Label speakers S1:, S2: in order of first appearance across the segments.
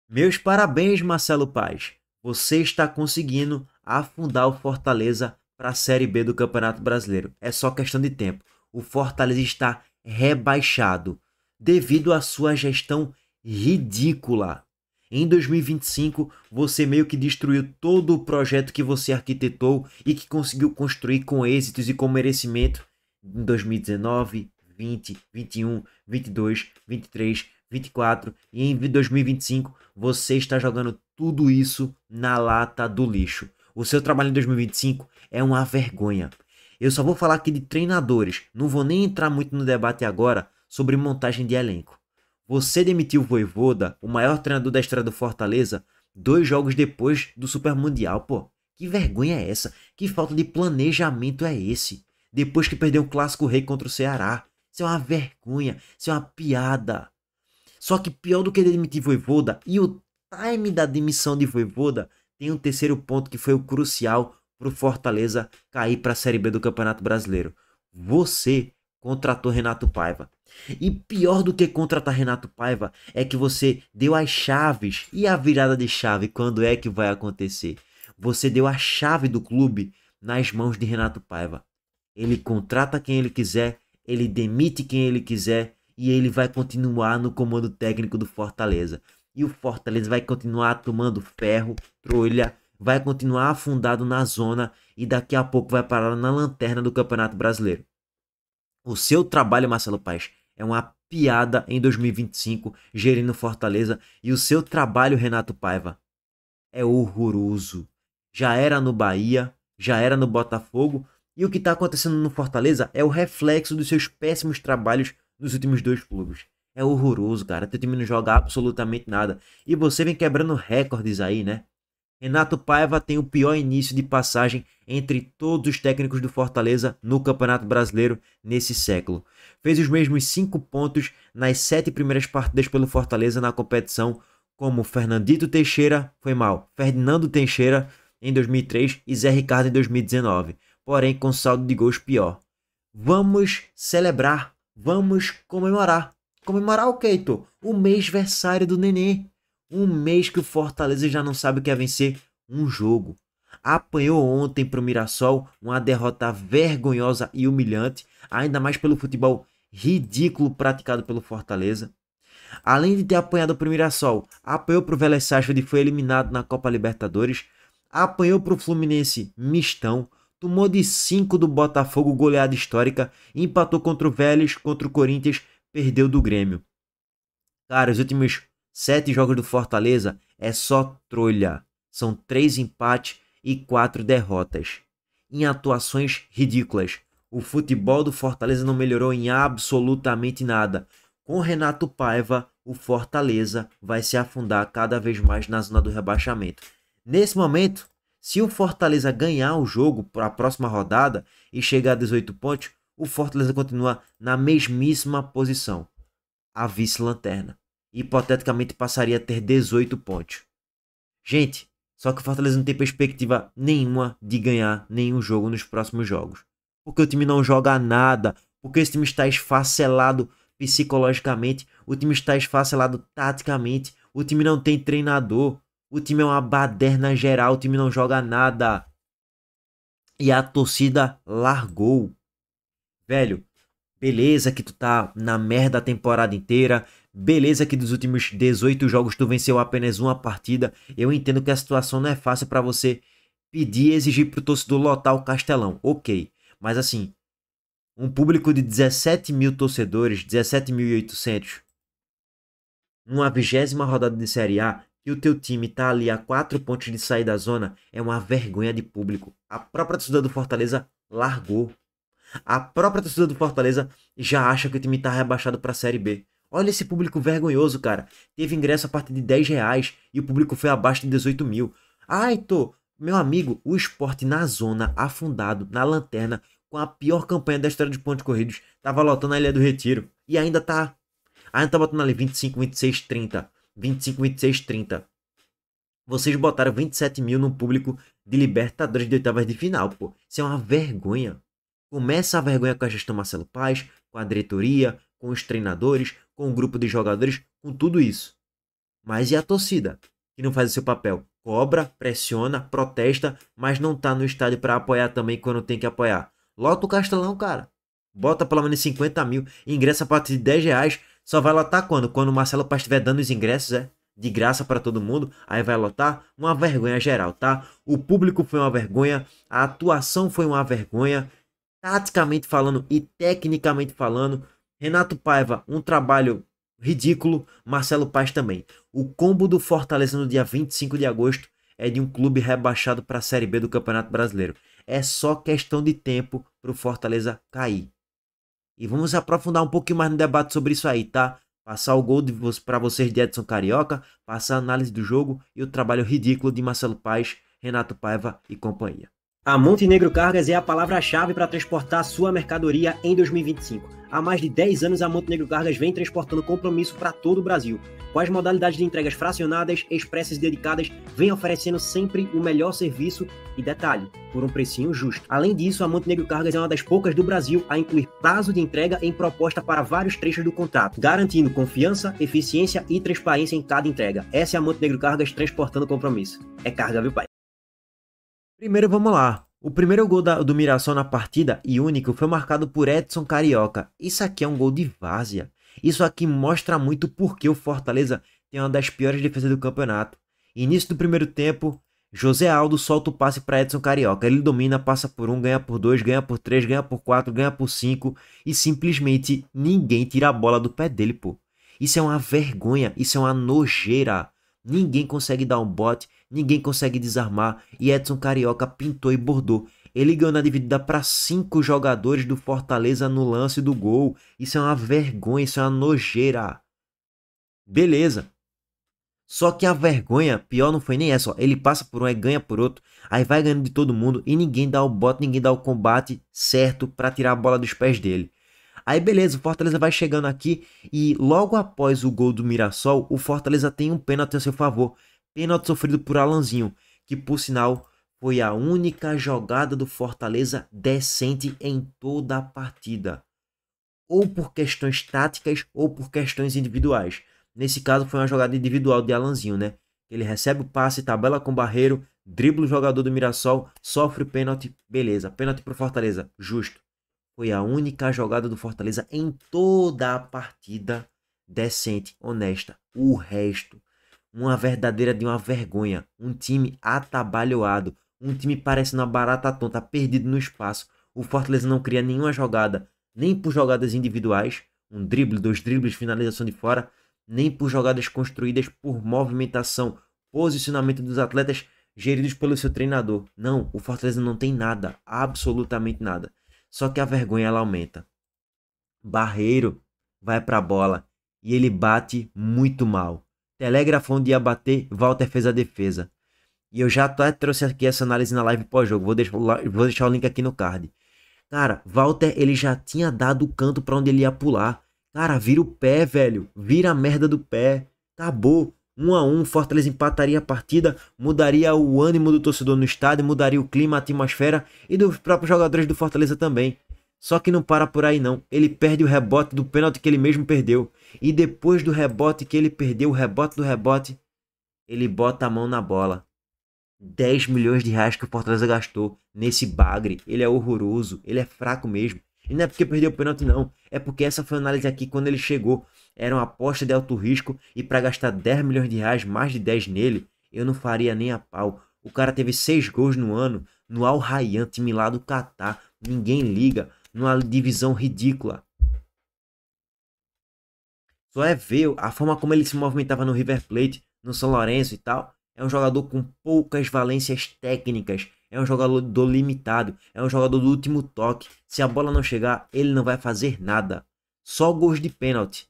S1: Meus parabéns, Marcelo Paes. Você está conseguindo afundar o Fortaleza para a Série B do Campeonato Brasileiro. É só questão de tempo. O Fortaleza está rebaixado devido à sua gestão ridícula. Em 2025, você meio que destruiu todo o projeto que você arquitetou e que conseguiu construir com êxitos e com merecimento em 2019, 20, 21, 22, 23, 24 e em 2025 você está jogando tudo isso na lata do lixo. O seu trabalho em 2025 é uma vergonha. Eu só vou falar aqui de treinadores, não vou nem entrar muito no debate agora sobre montagem de elenco. Você demitiu o Vojvoda, o maior treinador da história do Fortaleza, 2 jogos depois do Super Mundial, pô. Que vergonha é essa? Que falta de planejamento é esse? Depois que perdeu o Clássico Rei contra o Ceará. Isso é uma vergonha, isso é uma piada. Só que pior do que demitir Vojvoda e o time da demissão de Vojvoda, tem um terceiro ponto que foi o crucial para o Fortaleza cair para a Série B do Campeonato Brasileiro. Você contratou Renato Paiva. E pior do que contratar Renato Paiva é que você deu as chaves. E a virada de chave, quando é que vai acontecer? Você deu a chave do clube nas mãos de Renato Paiva. Ele contrata quem ele quiser, ele demite quem ele quiser e ele vai continuar no comando técnico do Fortaleza. E o Fortaleza vai continuar tomando ferro, trolha, vai continuar afundado na zona e daqui a pouco vai parar na lanterna do Campeonato Brasileiro. O seu trabalho, Marcelo Paes, é uma piada em 2025, gerindo Fortaleza, e o seu trabalho, Renato Paiva, é horroroso. Já era no Bahia, já era no Botafogo, e o que está acontecendo no Fortaleza é o reflexo dos seus péssimos trabalhos nos últimos 2 clubes. É horroroso, cara. Teu time não joga absolutamente nada. E você vem quebrando recordes aí, né? Renato Paiva tem o pior início de passagem entre todos os técnicos do Fortaleza no Campeonato Brasileiro nesse século. Fez os mesmos 5 pontos nas 7 primeiras partidas pelo Fortaleza na competição, como Fernandito Teixeira, foi mal, Ferdinando Teixeira em 2003 e Zé Ricardo em 2019, porém com saldo de gols pior. Vamos celebrar, vamos comemorar. Comemorar o que, Heitor? O mêsversário do Nenê. Um mês que o Fortaleza já não sabe o que é vencer um jogo. Apanhou ontem pro Mirassol, uma derrota vergonhosa e humilhante, ainda mais pelo futebol ridículo praticado pelo Fortaleza. Além de ter apanhado pro Mirassol, apanhou pro Vélez Sarsfield e foi eliminado na Copa Libertadores. Apanhou pro Fluminense mistão, tomou de 5 do Botafogo, goleada histórica, empatou contra o Vélez, contra o Corinthians, perdeu do Grêmio. Cara, os últimos 7 jogos do Fortaleza é só trolha. São 3 empates e 4 derrotas. Em atuações ridículas. O futebol do Fortaleza não melhorou em absolutamente nada. Com Renato Paiva, o Fortaleza vai se afundar cada vez mais na zona do rebaixamento. Nesse momento, se o Fortaleza ganhar o jogo para a próxima rodada e chegar a 18 pontos, o Fortaleza continua na mesmíssima posição, a vice-lanterna. Hipoteticamente passaria a ter 18 pontos. Gente, só que o Fortaleza não tem perspectiva nenhuma de ganhar nenhum jogo nos próximos jogos. Porque o time não joga nada, porque esse time está esfacelado psicologicamente, o time está esfacelado taticamente, o time não tem treinador, o time é uma baderna geral, o time não joga nada. E a torcida largou. Velho, beleza que tu tá na merda a temporada inteira. Beleza que dos últimos 18 jogos tu venceu apenas uma partida. Eu entendo que a situação não é fácil pra você pedir e exigir pro torcedor lotar o Castelão. Ok. Mas assim, um público de 17 mil torcedores, 17.800, numa 20ª rodada de Série A, que o teu time tá ali a 4 pontos de sair da zona, é uma vergonha de público. A própria torcida do Fortaleza largou. A própria torcida do Fortaleza já acha que o time tá rebaixado pra Série B. Olha esse público vergonhoso, cara. Teve ingresso a partir de R$ 10 e o público foi abaixo de 18 mil. Ai, meu amigo, o Sport na zona, afundado, na lanterna, com a pior campanha da história dos pontos corridos, tava lotando a Ilha do Retiro. E ainda tá. Ainda tá botando ali 25, 26, 30. 25, 26, 30. Vocês botaram 27 mil no público de Libertadores de oitavas de final, pô. Isso é uma vergonha. Começa a vergonha com a gestão Marcelo Paes, com a diretoria, com os treinadores, com o grupo de jogadores, com tudo isso. Mas e a torcida, que não faz o seu papel? Cobra, pressiona, protesta, mas não tá no estádio para apoiar também quando tem que apoiar. Lota o Castelão, cara. Bota pelo menos 50 mil. Ingresso a partir de 10 reais. Só vai lotar quando? Quando o Marcelo Paz estiver dando os ingressos, de graça para todo mundo. Aí vai lotar. Uma vergonha geral, tá? O público foi uma vergonha. A atuação foi uma vergonha. Taticamente falando e tecnicamente falando. Renato Paiva, um trabalho ridículo. Marcelo Paz também. O combo do Fortaleza no dia 25 de agosto é de um clube rebaixado para a Série B do Campeonato Brasileiro. É só questão de tempo para o Fortaleza cair. E vamos aprofundar um pouquinho mais no debate sobre isso aí, tá? Passar o gol para vocês de Edson Carioca, passar a análise do jogo e o trabalho ridículo de Marcelo Paz, Renato Paiva e companhia.
S2: A Montenegro Cargas é a palavra-chave para transportar sua mercadoria em 2025. Há mais de 10 anos, a Montenegro Cargas vem transportando compromisso para todo o Brasil. Com as modalidades de entregas fracionadas, expressas e dedicadas, vem oferecendo sempre o melhor serviço e detalhe, por um precinho justo. Além disso, a Montenegro Cargas é uma das poucas do Brasil a incluir prazo de entrega em proposta para vários trechos do contrato, garantindo confiança, eficiência e transparência em cada entrega. Essa é a Montenegro Cargas transportando compromisso. É carga, viu, pai?
S1: Primeiro vamos lá. O primeiro gol do Mirassol na partida, e único, foi marcado por Edson Carioca. Isso aqui é um gol de várzea. Isso aqui mostra muito porque o Fortaleza tem uma das piores defesas do campeonato. Início do primeiro tempo, José Aldo solta o passe para Edson Carioca. Ele domina, passa por 1, ganha por 2, ganha por 3, ganha por 4, ganha por 5 e simplesmente ninguém tira a bola do pé dele, pô. Isso é uma vergonha, isso é uma nojeira. Ninguém consegue dar um bote, ninguém consegue desarmar e Edson Carioca pintou e bordou. Ele ganhou na dividida para 5 jogadores do Fortaleza no lance do gol. Isso é uma vergonha, isso é uma nojeira. Beleza. Só que a vergonha, pior não foi nem essa, ó. Ele passa por um e ganha por outro, aí vai ganhando de todo mundo e ninguém dá o bote, ninguém dá o combate certo para tirar a bola dos pés dele. Aí beleza, o Fortaleza vai chegando aqui e logo após o gol do Mirassol, o Fortaleza tem um pênalti a seu favor. Pênalti sofrido por Alanzinho, que por sinal foi a única jogada do Fortaleza decente em toda a partida. Ou por questões táticas ou por questões individuais. Nesse caso foi uma jogada individual de Alanzinho, né? Ele recebe o passe, tabela com o Barreiro, dribla o jogador do Mirassol, sofre o pênalti, beleza. Pênalti pro Fortaleza, justo. Foi a única jogada do Fortaleza em toda a partida decente, honesta. O resto, uma verdadeira de uma vergonha. Um time atabalhoado. Um time parecendo uma barata tonta, perdido no espaço. O Fortaleza não cria nenhuma jogada, nem por jogadas individuais. Um drible, 2 dribles, finalização de fora. Nem por jogadas construídas por movimentação, posicionamento dos atletas geridos pelo seu treinador. Não, o Fortaleza não tem nada, absolutamente nada. Só que a vergonha ela aumenta. Barreiro vai pra bola e ele bate muito mal. Telegrafou onde ia bater, Walter fez a defesa. E eu já até trouxe aqui essa análise na live pós-jogo, vou deixar o link aqui no card. Cara, Walter ele já tinha dado o canto pra onde ele ia pular. Cara, vira o pé, velho. Vira a merda do pé. Acabou. 1-1, Fortaleza empataria a partida, mudaria o ânimo do torcedor no estádio, mudaria o clima, a atmosfera e dos próprios jogadores do Fortaleza também. Só que não para por aí não. Ele perde o rebote do pênalti que ele mesmo perdeu. E depois do rebote que ele perdeu, o rebote do rebote, ele bota a mão na bola. 10 milhões de reais que o Fortaleza gastou nesse bagre. Ele é horroroso, ele é fraco mesmo. E não é porque perdeu o pênalti não, é porque essa foi a análise aqui quando ele chegou. Era uma aposta de alto risco e para gastar 10 milhões de reais, mais de 10 nele, eu não faria nem a pau. O cara teve 6 gols no ano, no Al Rayyan, time lá do Catar. Ninguém liga, numa divisão ridícula. Só é ver a forma como ele se movimentava no River Plate, no São Lourenço e tal. É um jogador com poucas valências técnicas. É um jogador limitado. É um jogador do último toque. Se a bola não chegar, ele não vai fazer nada. Só gols de pênalti.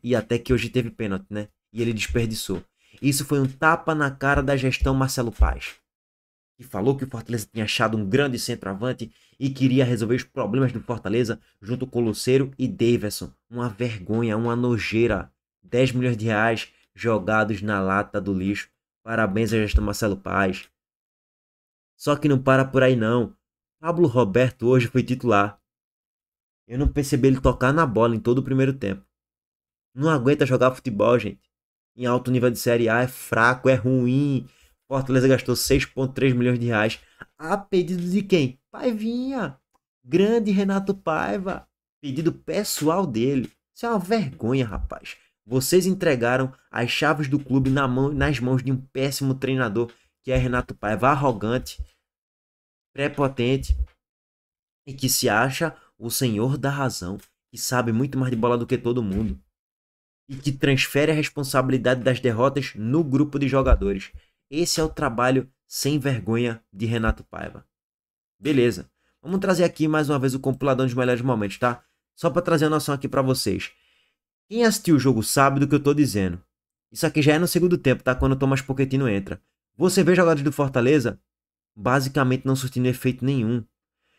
S1: E até que hoje teve pênalti, né? E ele desperdiçou. Isso foi um tapa na cara da gestão Marcelo Paz, que falou que o Fortaleza tinha achado um grande centroavante e queria resolver os problemas do Fortaleza junto com Lucero e Daverson. Uma vergonha, uma nojeira. 10 milhões de reais jogados na lata do lixo. Parabéns à gestão Marcelo Paz. Só que não para por aí não. Pablo Roberto hoje foi titular. Eu não percebi ele tocar na bola em todo o primeiro tempo. Não aguenta jogar futebol, gente. em alto nível de Série A é fraco, é ruim. Fortaleza gastou 6,3 milhões de reais. A pedido de quem? Paivinha. Grande Renato Paiva. Pedido pessoal dele. Isso é uma vergonha, rapaz. Vocês entregaram as chaves do clube nas mãos de um péssimo treinador, que é Renato Paiva, arrogante, prepotente e que se acha o senhor da razão, que sabe muito mais de bola do que todo mundo e que transfere a responsabilidade das derrotas no grupo de jogadores. Esse é o trabalho sem vergonha de Renato Paiva. Beleza. Vamos trazer aqui mais uma vez o compilador dos melhores momentos, tá? Só para trazer a noção aqui para vocês. Quem assistiu o jogo sabe do que eu tô dizendo. Isso aqui já é no segundo tempo, tá? Quando o Tomás Pochettino entra. Você vê jogadores do Fortaleza basicamente não surtindo efeito nenhum.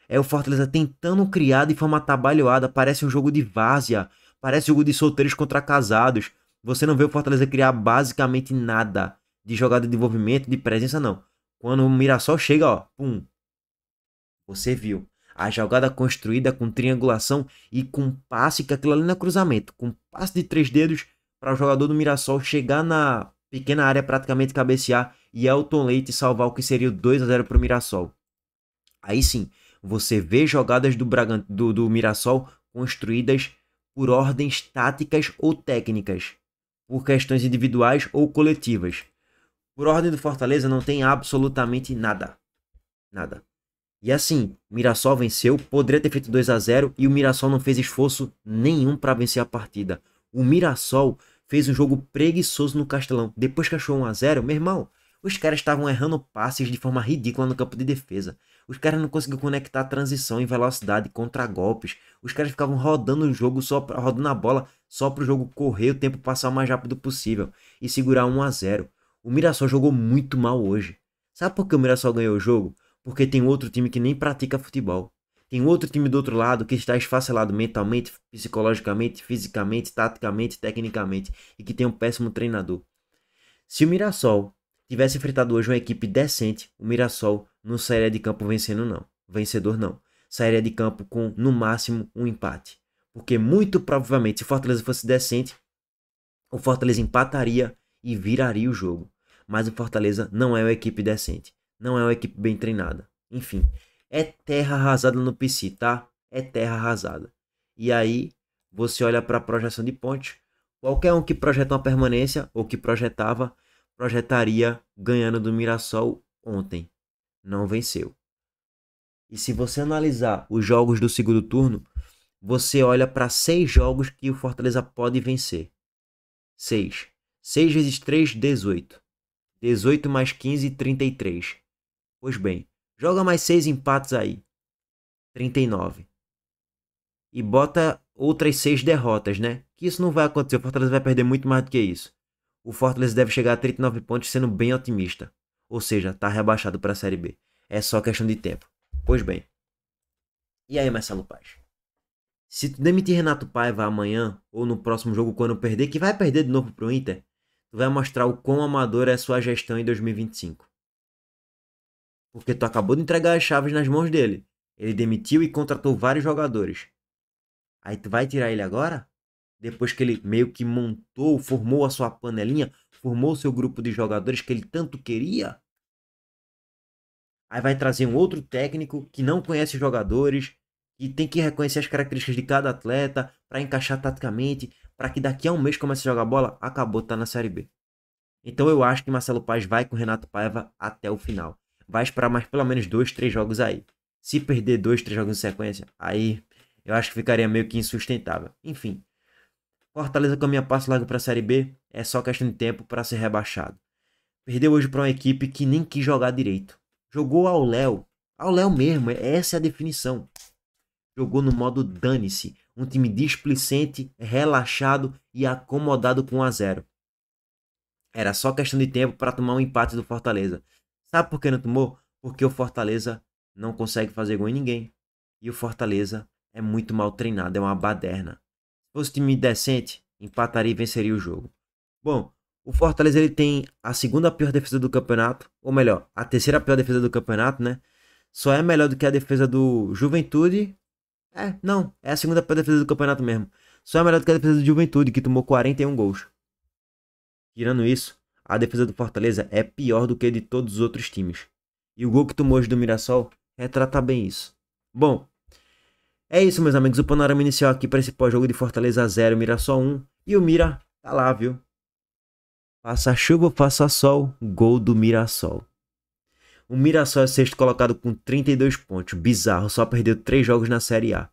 S1: É o Fortaleza tentando criar de forma atabalhoada. Parece um jogo de várzea. Parece jogo de solteiros contra casados. Você não vê o Fortaleza criar basicamente nada de jogada de envolvimento, de presença, não. Quando o Mirassol chega, ó, pum. Você viu a jogada construída com triangulação e com passe, que aquilo ali não é cruzamento. Com passe de 3 dedos para o jogador do Mirassol chegar na pequena área, praticamente cabecear, e Elton Leite salvar o que seria o 2-0 para o Mirassol. Aí sim, você vê jogadas do Mirassol construídas por ordens táticas ou técnicas, por questões individuais ou coletivas. Por ordem do Fortaleza não tem absolutamente nada. Nada. E assim, o Mirassol venceu, poderia ter feito 2-0 e o Mirassol não fez esforço nenhum para vencer a partida. O Mirassol fez um jogo preguiçoso no Castelão. Depois que achou 1-0, meu irmão, os caras estavam errando passes de forma ridícula no campo de defesa. Os caras não conseguiam conectar a transição em velocidade contra golpes. Os caras ficavam rodando o jogo, rodando a bola só para o jogo correr, o tempo passar o mais rápido possível e segurar 1-0. O Mirassol jogou muito mal hoje. Sabe por que o Mirassol ganhou o jogo? Porque tem outro time que nem pratica futebol. Tem outro time do outro lado que está esfacelado mentalmente, psicologicamente, fisicamente, taticamente, tecnicamente e que tem um péssimo treinador. Se o Mirassol tivesse enfrentado hoje uma equipe decente, o Mirassol não sairia de campo vencendo não. Vencedor não. Sairia de campo com, no máximo, um empate. Porque muito provavelmente, se o Fortaleza fosse decente, o Fortaleza empataria e viraria o jogo. Mas o Fortaleza não é uma equipe decente. Não é uma equipe bem treinada. Enfim, é terra arrasada no PC, tá? É terra arrasada. E aí, você olha para a projeção de pontos. Qualquer um que projeta uma permanência, ou que projetaria ganhando do Mirassol ontem. Não venceu. E se você analisar os jogos do segundo turno, você olha para 6 jogos que o Fortaleza pode vencer. 6. 6 vezes 3, 18. 18 mais 15, 33. Pois bem, joga mais 6 empates aí. 39. E bota outras 6 derrotas, né? Que isso não vai acontecer. O Fortaleza vai perder muito mais do que isso. O Fortaleza deve chegar a 39 pontos sendo bem otimista. Ou seja, tá rebaixado para a Série B. É só questão de tempo. Pois bem. E aí, Marcelo Paz? Se tu demitir Renato Paiva amanhã ou no próximo jogo quando perder, que vai perder de novo pro Inter, tu vai mostrar o quão amadora é a sua gestão em 2025. Porque tu acabou de entregar as chaves nas mãos dele. Ele demitiu e contratou vários jogadores. Aí tu vai tirar ele agora? Depois que ele meio que montou, formou a sua panelinha, formou o seu grupo de jogadores que ele tanto queria? Aí vai trazer um outro técnico que não conhece os jogadores, que tem que reconhecer as características de cada atleta para encaixar taticamente, para que daqui a um mês comece a jogar bola, acabou, tá na Série B. Então eu acho que Marcelo Paz vai com Renato Paiva até o final. Vai esperar mais pelo menos 2, 3 jogos aí. Se perder 2, 3 jogos em sequência, aí eu acho que ficaria meio que insustentável. Enfim, Fortaleza caminha passo largo para a Série B, é só questão de tempo para ser rebaixado. Perdeu hoje para uma equipe que nem quis jogar direito. Jogou ao Léo mesmo, essa é a definição. Jogou no modo dane-se, um time displicente, relaxado e acomodado com 1-0. Era só questão de tempo para tomar um empate do Fortaleza. Sabe por que não tomou? Porque o Fortaleza não consegue fazer gol em ninguém. E o Fortaleza é muito mal treinado, é uma baderna. Se fosse time decente, empataria e venceria o jogo. Bom, o Fortaleza ele tem a segunda pior defesa do campeonato, ou melhor, a terceira pior defesa do campeonato, né? Só é melhor do que a defesa do Juventude. Não, é a segunda pior defesa do campeonato mesmo. Só é melhor do que a defesa do Juventude, que tomou 41 gols. Tirando isso, a defesa do Fortaleza é pior do que a de todos os outros times. E o gol que tomou hoje do Mirassol retrata bem isso. Bom, é isso, meus amigos. O panorama inicial aqui para esse pós-jogo de Fortaleza 0, Mirassol 1. E o Mira tá lá, viu? Faça chuva, faça sol, gol do Mirassol. O Mirassol é sexto colocado com 32 pontos. Bizarro, só perdeu 3 jogos na Série A.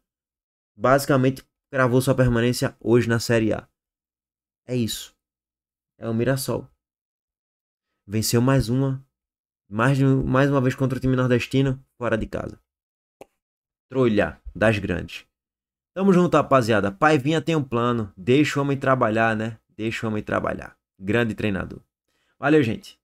S1: Basicamente, cravou sua permanência hoje na Série A. É isso. É o Mirassol. Venceu mais uma vez contra o time nordestino, fora de casa. Trolha das grandes. Tamo junto, rapaziada. Paivinha tem um plano. Deixa o homem trabalhar, né? Deixa o homem trabalhar. Grande treinador. Valeu, gente.